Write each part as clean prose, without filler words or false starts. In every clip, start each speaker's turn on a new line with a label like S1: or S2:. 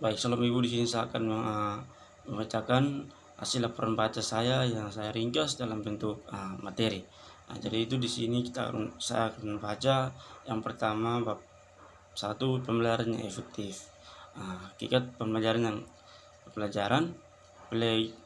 S1: Baik, shalom Ibu, di sini saya akan membacakan hasil laporan baca saya yang saya ringkas dalam bentuk materi. Jadi itu di sini saya akan membaca yang pertama bab 1, pembelajaran yang efektif. Hakikat pembelajaran Blake,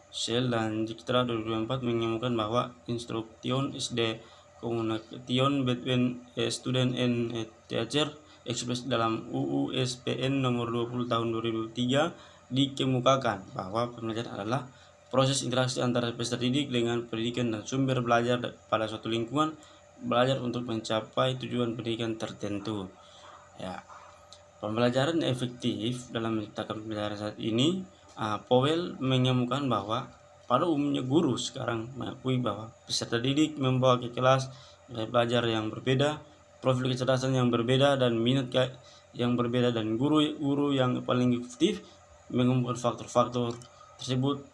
S1: Shell dan Dijkstra 2024 mengemukakan bahwa instruction is the communication between a student and a teacher express dalam UU SPN nomor 20 tahun 2003 dikemukakan bahwa pembelajaran adalah proses interaksi antara peserta didik dengan pendidikan dan sumber belajar pada suatu lingkungan belajar untuk mencapai tujuan pendidikan tertentu. Pembelajaran efektif dalam menciptakan pembelajaran saat ini, Powell mengemukakan bahwa pada umumnya guru sekarang mengakui bahwa peserta didik membawa ke kelas nilai belajar yang berbeda, profil kecerdasan yang berbeda, dan minat yang berbeda, dan guru yang paling efektif mengumpulkan faktor-faktor tersebut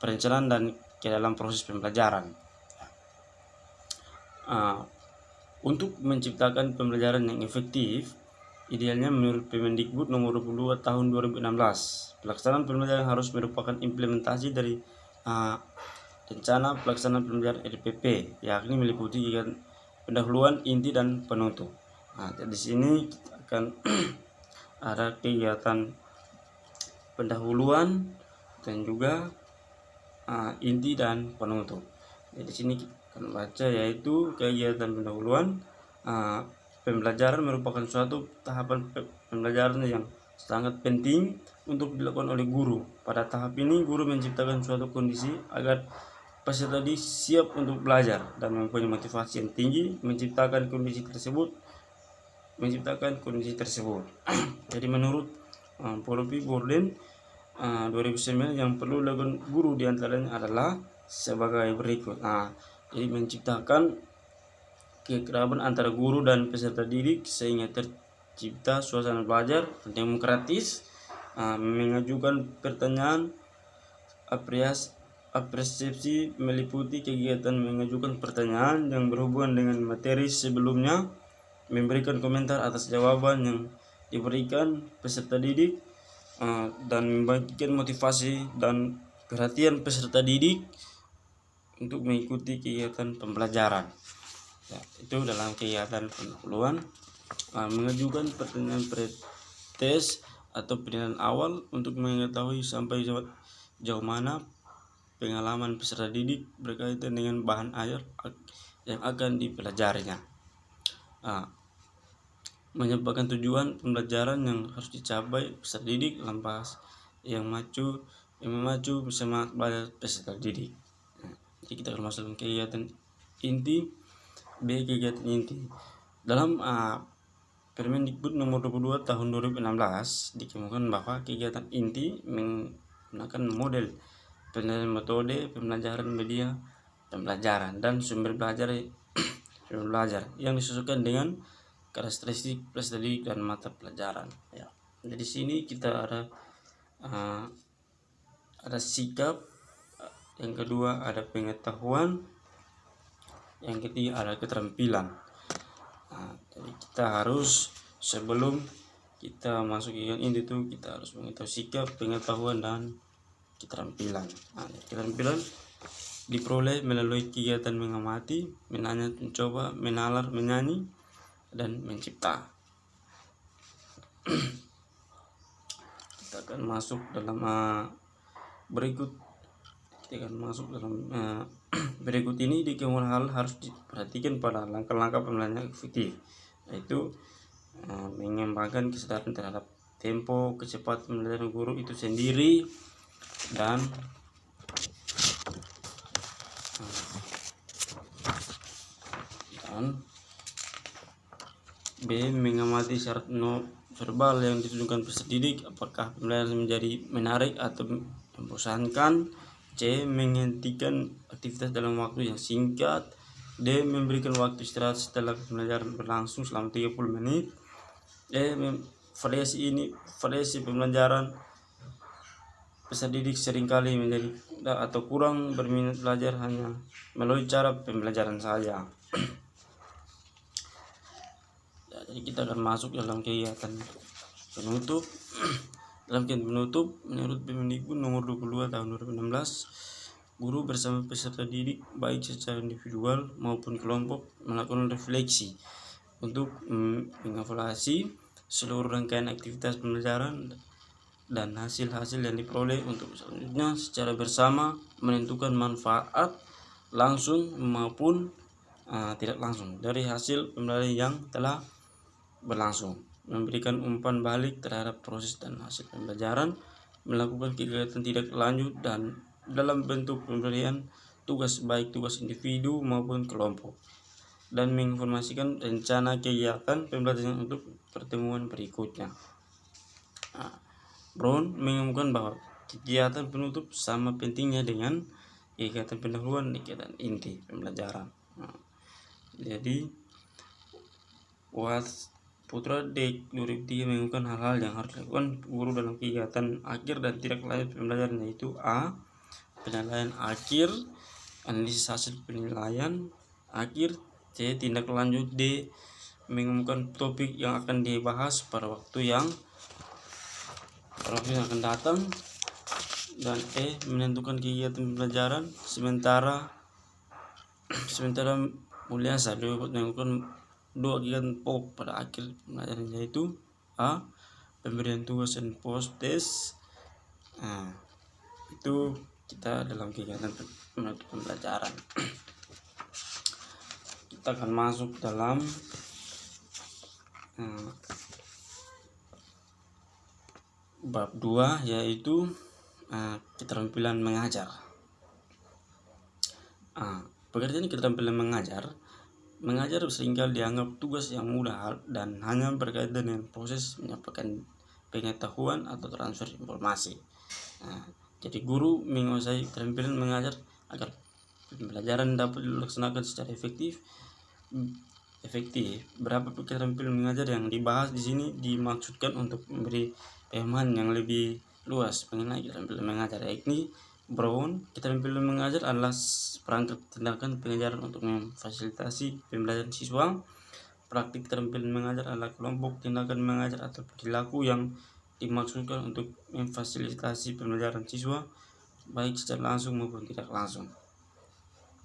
S1: perencanaan dan ke dalam proses pembelajaran. Untuk menciptakan pembelajaran yang efektif, idealnya menurut Permendikbud nomor 22 tahun 2016, pelaksanaan pembelajaran harus merupakan implementasi dari rencana pelaksanaan pembelajaran RPP, yakni meliputi kegiatan pendahuluan, inti, dan penutup. Di sini kita akan ada kegiatan pendahuluan dan juga inti dan penutup. Jadi di sini kita akan baca yaitu kegiatan pendahuluan. Pembelajaran merupakan suatu tahapan pembelajaran yang sangat penting untuk dilakukan oleh guru. Pada tahap ini, guru menciptakan suatu kondisi agar peserta didik siap untuk belajar dan mempunyai motivasi yang tinggi menciptakan kondisi tersebut. Jadi menurut Polopi Borden 2009 yang perlu dilakukan guru diantaranya adalah sebagai berikut. Jadi menciptakan kekerabatan antara guru dan peserta didik sehingga tercipta suasana belajar demokratis, mengajukan pertanyaan, apresiasi meliputi kegiatan mengajukan pertanyaan yang berhubungan dengan materi sebelumnya, memberikan komentar atas jawaban yang diberikan peserta didik, dan membagikan motivasi dan perhatian peserta didik untuk mengikuti kegiatan pembelajaran. Itu dalam kegiatan pendahuluan. Mengajukan pertanyaan pretest atau penilaian awal untuk mengetahui sampai jauh mana pengalaman peserta didik berkaitan dengan bahan ajar yang akan dipelajarinya. Menyampaikan tujuan pembelajaran yang harus dicapai peserta didik dalam bahasa yang memacu semangat belajar peserta didik. Jadi kita akan masuk ke kegiatan inti. Kegiatan inti dalam Permendikbud nomor 22 tahun 2016 dikemukakan bahwa kegiatan inti menggunakan model penilaian metode pembelajaran media pembelajaran dan sumber belajar yang disesuaikan dengan karakteristik peserta didik dan mata pelajaran. Jadi di sini kita ada sikap, yang kedua ada pengetahuan, yang ketiga ada keterampilan. Jadi kita harus sebelum kita masuk ke ini itu kita harus mengetahui sikap, pengetahuan, dan keterampilan. Keterampilan diperoleh melalui kegiatan mengamati, menanya, mencoba, menalar, menyanyi, dan mencipta. Kita akan masuk dalam berikut. Berikut ini dikemukakan hal harus diperhatikan pada langkah-langkah pembelajaran efektif, yaitu mengembangkan kesadaran terhadap tempo, kecepatan pembelajaran guru itu sendiri, dan mengamati syarat verbal yang ditunjukkan peserta didik, apakah pembelajaran menjadi menarik atau membosankan. C. Menghentikan aktivitas dalam waktu yang singkat. D. Memberikan waktu istirahat setelah pembelajaran berlangsung selama 30 menit. E. Variasi pembelajaran. Peserta didik seringkali menjadi atau kurang berminat belajar hanya melalui cara pembelajaran saja. Jadi kita akan masuk dalam kegiatan Penutup. Dalam kegiatan penutup, menurut Permendikbud nomor 22 tahun 2016, guru bersama peserta didik baik secara individual maupun kelompok melakukan refleksi untuk mengevaluasi seluruh rangkaian aktivitas pembelajaran dan hasil-hasil yang diperoleh untuk selanjutnya secara bersama menentukan manfaat langsung maupun tidak langsung dari hasil pembelajaran yang telah berlangsung, memberikan umpan balik terhadap proses dan hasil pembelajaran, melakukan kegiatan tidak lanjut dan dalam bentuk pemberian tugas baik tugas individu maupun kelompok, dan menginformasikan rencana kegiatan pembelajaran untuk pertemuan berikutnya. Brown mengumumkan bahwa kegiatan penutup sama pentingnya dengan kegiatan pendahuluan di kegiatan inti pembelajaran. Jadi Putra Dek 2003 mengumumkan hal-hal yang harus dilakukan guru dalam kegiatan akhir dan tidak lanjut pembelajaran, yaitu A. Penilaian akhir, analisis hasil penilaian akhir. C. Tindak lanjut. D. Mengumumkan topik yang akan dibahas pada waktu yang akan datang. Dan E. Menentukan kegiatan pembelajaran sementara Mulyasa dapat mengumumkan dua kegiatan pokok pada akhir pembelajaran, yaitu A. Pemberian tugas dan post test. Itu kita dalam kegiatan penutup pembelajaran. Kita akan masuk dalam bab 2, yaitu keterampilan mengajar. Pengertian keterampilan mengajar seringkali dianggap tugas yang mudah dan hanya berkaitan dengan proses menyampaikan pengetahuan atau transfer informasi. Jadi guru menguasai keterampilan mengajar agar pembelajaran dapat dilaksanakan secara efektif. Berapa keterampilan mengajar yang dibahas di sini dimaksudkan untuk memberi pemahaman yang lebih luas mengenai keterampilan mengajar, yakni Brown, keterampilan mengajar adalah perangkat tindakan pengajaran untuk memfasilitasi pembelajaran siswa. Praktik keterampilan mengajar adalah kelompok tindakan mengajar atau perilaku yang dimaksudkan untuk memfasilitasi pembelajaran siswa baik secara langsung maupun tidak langsung.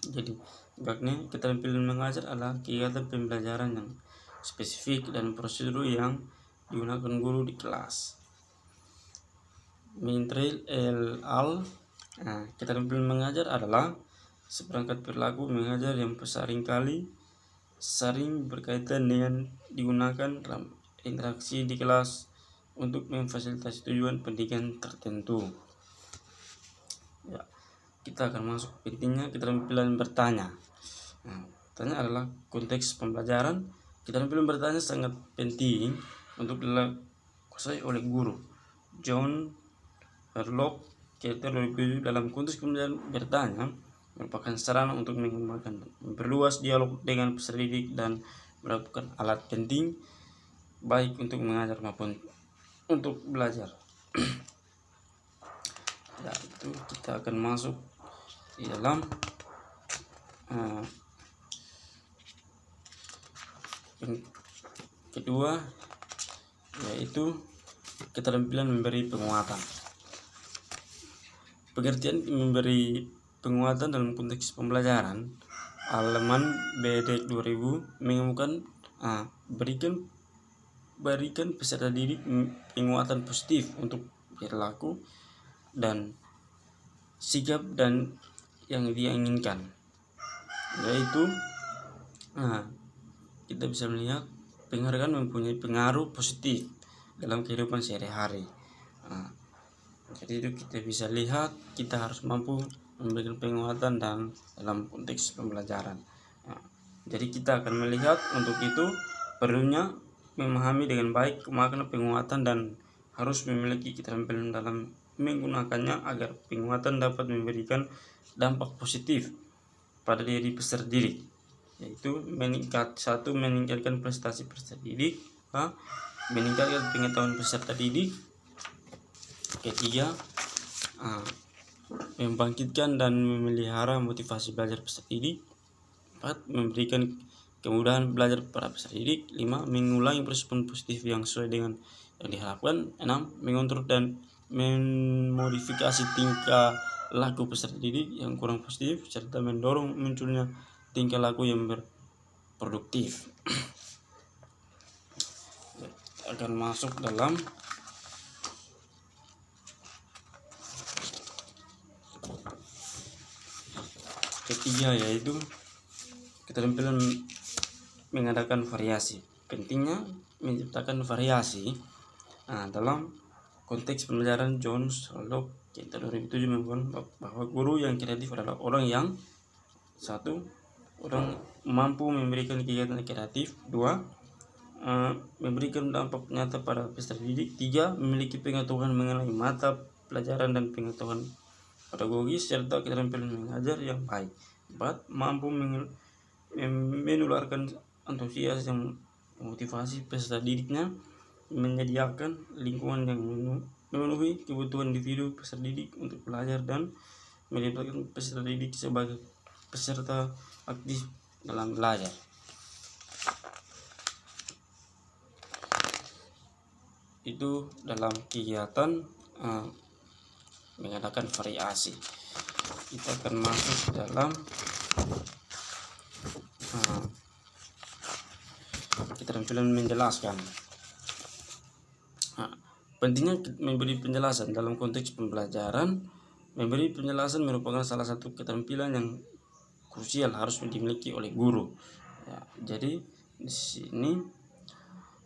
S1: Jadi, sebabnya keterampilan mengajar adalah kegiatan pembelajaran yang spesifik dan prosedur yang digunakan guru di kelas. Mintril et al. Keterampilan mengajar adalah seperangkat perilaku mengajar yang sering berkaitan dengan digunakan dalam interaksi di kelas untuk memfasilitasi tujuan pendidikan tertentu. Kita akan masuk pentingnya keterampilan bertanya. Bertanya adalah konteks pembelajaran. Keterampilan bertanya sangat penting untuk dikuasai oleh guru. John Verloc dalam konteks pembelajaran bertanya merupakan sarana untuk mengembangkan memperluas dialog dengan peserta didik dan merupakan alat penting baik untuk mengajar maupun untuk belajar. Itu kita akan masuk di dalam yang kedua, yaitu keterampilan memberi penguatan. Pengertian memberi penguatan dalam konteks pembelajaran, halaman BD 2000 mengumumkan berikan peserta didik penguatan positif untuk perilaku dan sikap dan yang dia inginkan, yaitu kita bisa melihat penghargaan mempunyai pengaruh positif dalam kehidupan sehari-hari. Jadi itu kita bisa lihat kita harus mampu memberikan penguatan dalam konteks pembelajaran. Jadi kita akan melihat untuk itu perlunya memahami dengan baik makna penguatan dan harus memiliki keterampilan dalam menggunakannya agar penguatan dapat memberikan dampak positif pada diri peserta didik, yaitu meningkatkan prestasi peserta didik, meningkatkan pengetahuan peserta didik. Ketiga, membangkitkan dan memelihara motivasi belajar peserta didik. 4. Memberikan kemudahan belajar para peserta didik. 5. Mengulangi respon positif yang sesuai dengan Yang diharapkan 6. Mengontrol dan memodifikasi tingkah laku peserta didik yang kurang positif serta mendorong munculnya tingkah laku yang berproduktif. Akan masuk dalam ketiga, yaitu keterampilan mengadakan variasi. Pentingnya menciptakan variasi dalam konteks pembelajaran. John Sherlock tahun 2007 mengatakan bahwa guru yang kreatif adalah orang yang 1. Orang mampu memberikan kegiatan kreatif. 2. Memberikan dampak nyata pada peserta didik. 3. Memiliki pengetahuan mengenai mata pelajaran dan pengetahuan pedagogis serta keterampilan mengajar yang baik. 4. Mampu menularkan antusias yang memotivasi peserta didiknya, menyediakan lingkungan yang memenuhi kebutuhan individu peserta didik untuk belajar, dan melibatkan peserta didik sebagai peserta aktif dalam belajar. Itu dalam kegiatan mengadakan variasi. Kita akan masuk dalam keterampilan menjelaskan. Pentingnya memberi penjelasan dalam konteks pembelajaran. Memberi penjelasan merupakan salah satu keterampilan yang krusial harus dimiliki oleh guru. Jadi di sini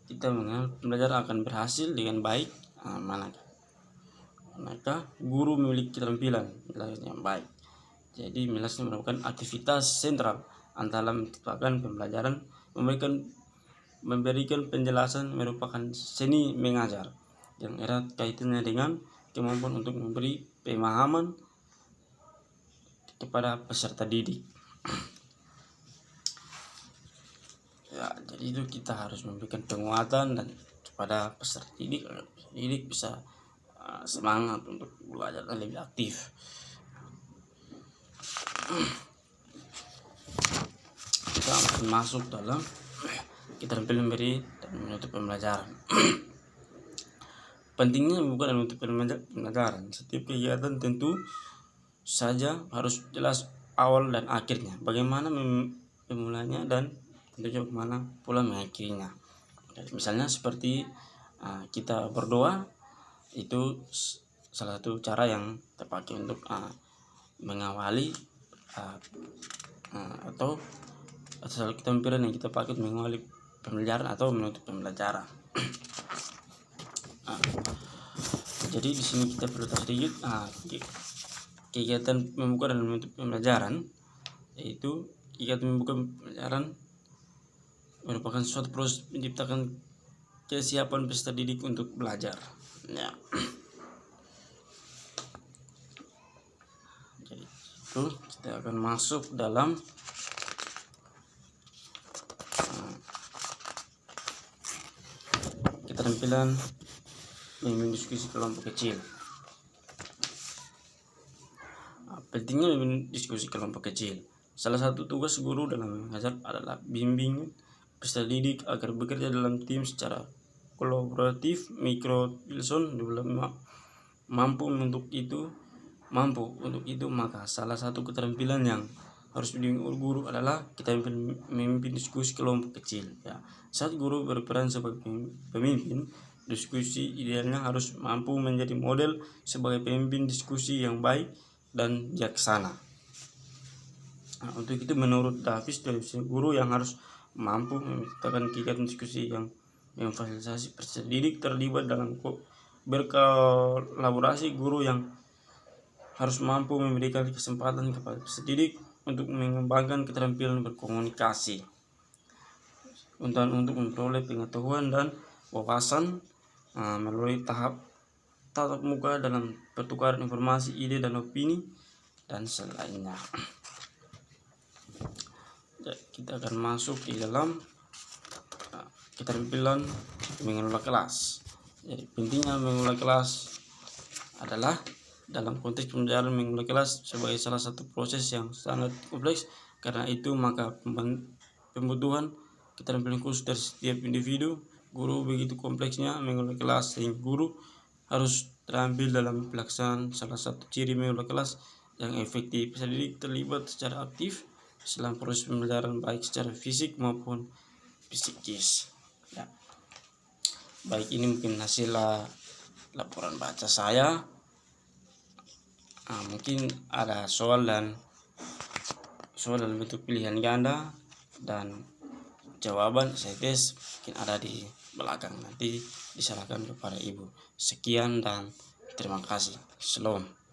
S1: kita mengenal pembelajaran akan berhasil dengan baik manakah guru memiliki keterampilan yang baik. Jadi menjelaskan merupakan aktivitas sentral antara menciptakan pembelajaran. Memberikan penjelasan merupakan seni mengajar yang erat kaitannya dengan kemampuan untuk memberi pemahaman kepada peserta didik. Jadi itu kita harus memberikan penguatan dan kepada peserta didik agar peserta didik bisa semangat untuk belajar dan lebih aktif. Kita akan masuk dalam keterampilan memberi dan menutup pembelajaran. Pentingnya membuka dan menutup pembelajaran. Setiap kegiatan tentu saja harus jelas awal dan akhirnya, bagaimana memulainya dan tentunya bagaimana pula mengakhirinya. Misalnya seperti kita berdoa, itu salah satu cara yang terpakai untuk mengawali atau keterampilan yang kita pakai mengawali pembelajaran atau menutup pembelajaran. Jadi di sini kita perlu tahu sedikit kegiatan membuka dan menutup pembelajaran, yaitu kegiatan membuka pembelajaran merupakan suatu proses menciptakan kesiapan peserta didik untuk belajar. Jadi itu kita akan masuk dalam keterampilan memimpin diskusi kelompok kecil. Pentingnya memimpin diskusi kelompok kecil. Salah satu tugas guru dalam mengajar adalah bimbing peserta didik agar bekerja dalam tim secara kolaboratif. Mikro Wilson mampu untuk itu, maka salah satu keterampilan yang harus dimiliki oleh guru adalah keterampilan memimpin diskusi kelompok kecil. Saat guru berperan sebagai pemimpin diskusi, idealnya harus mampu menjadi model sebagai pemimpin diskusi yang baik dan bijaksana. Untuk itu menurut Davis, guru yang harus mampu menciptakan kegiatan diskusi yang memfasilitasi peserta didik terlibat dalam berkolaborasi. Guru yang harus mampu memberikan kesempatan kepada peserta didik untuk mengembangkan keterampilan berkomunikasi untuk memperoleh pengetahuan dan wawasan melalui tatap muka dalam pertukaran informasi, ide dan opini dan selainnya. Kita akan masuk di dalam keterampilan mengelola kelas. Jadi pentingnya mengelola kelas adalah dalam konteks pembelajaran. Mengelola kelas sebagai salah satu proses yang sangat kompleks. Karena itu maka pembutuhan keterampilan khusus dari setiap individu guru begitu kompleksnya mengelola kelas, sehingga guru harus terampil dalam pelaksanaan. Salah satu ciri mengelola kelas yang efektif, peserta terlibat secara aktif selama proses pembelajaran, baik secara fisik maupun psikis. Ya. Baik, ini mungkin hasil laporan baca saya. Mungkin ada soal dalam bentuk pilihan ganda dan jawaban saya tes mungkin ada di belakang, nanti diserahkan kepada ibu. Sekian dan terima kasih. Shalom.